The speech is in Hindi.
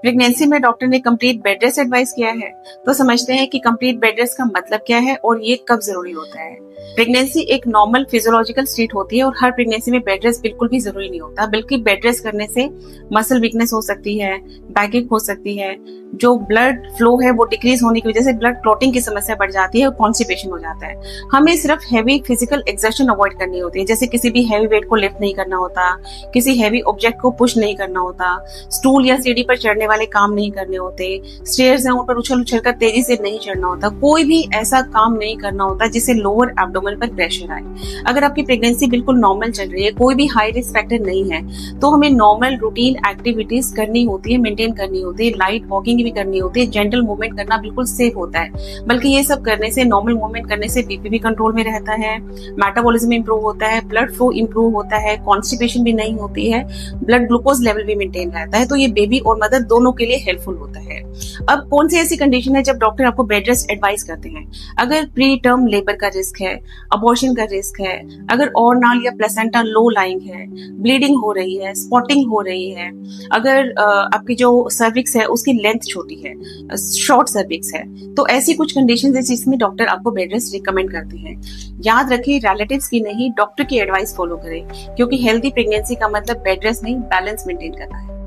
प्रेगनेंसी में डॉक्टर ने कंप्लीट बेड रेस्ट एडवाइस किया है, तो समझते हैं कि कंप्लीट बेड रेस्ट का मतलब क्या है और ये कब जरूरी होता है। प्रेगनेंसी एक नॉर्मल फिजियोलॉजिकल स्टेट होती है और हर प्रेगनेंसी में बेड रेस्ट बिल्कुल भी जरूरी नहीं होता, बल्कि बेड रेस्ट करने से मसल वीकनेस हो सकती है, बैकएक हो सकती है, जो ब्लड फ्लो है वो डिक्रीज होने की वजह से ब्लड क्लॉटिंग की समस्या बढ़ जाती है और कॉन्स्टिपेशन हो जाता है। हमें सिर्फ हैवी फिजिकल एक्सर्शन अवॉइड करनी होती है, जैसे किसी भी हैवी वेट को लिफ्ट नहीं करना होता, किसी हैवी ऑब्जेक्ट को पुश नहीं करना होता, स्टूल या सीढ़ी पर चढ़ने वाले काम नहीं करने होते, स्टेयर्स हैं उन पर उछल उछल कर तेजी से नहीं चढ़ना होता, कोई भी ऐसा काम नहीं करना होता जिससे लोअर एब्डोमेन पर प्रेशर आए। अगर आपकी प्रेगनेंसी बिल्कुल नॉर्मल चल रही है, कोई भी हाई रिस्क फैक्टर नहीं है, तो हमें नॉर्मल रूटीन एक्टिविटीज करनी होती है, मेंटेन करनी होती है, लाइट वॉकिंग भी करनी होती है, जेंटल मूवमेंट करना बिल्कुल सेफ होता है। बल्कि ये सब करने से, नॉर्मल मूवमेंट करने से बीपी भी कंट्रोल में रहता है, मेटाबॉलिज्म इंप्रूव होता है, ब्लड फ्लो इंप्रूव होता है, कॉन्स्टिपेशन भी नहीं होती है, ब्लड ग्लूकोज लेवल भी मेंटेन रहता है। तो ये बेबी और मदर दोनों के लिए हेल्पफुल होता है। अब कौन सी ऐसी कंडीशन है जब डॉक्टर आपको बेड रेस्ट एडवाइस करते हैं? अगर प्री टर्म लेबर का रिस्क है, अबॉर्शन का रिस्क है, अगर ओरनाल या प्लेसेंटा लो लाइंग है, ब्लीडिंग हो रही है, स्पॉटिंग हो रही है, अगर आपकी जो सर्विक्स है उसकी लेंथ छोटी है, शॉर्ट सर्विक्स है, तो ऐसी कुछ कंडीशन है जिसमें डॉक्टर आपको बेड रेस्ट रिकमेंड करते हैं। याद रखें, रिलेटिव्स की नहीं, डॉक्टर की एडवाइस फॉलो करें, क्योंकि हेल्दी प्रेगनेंसी का मतलब बेड रेस्ट नहीं, बैलेंस मेंटेन करना है।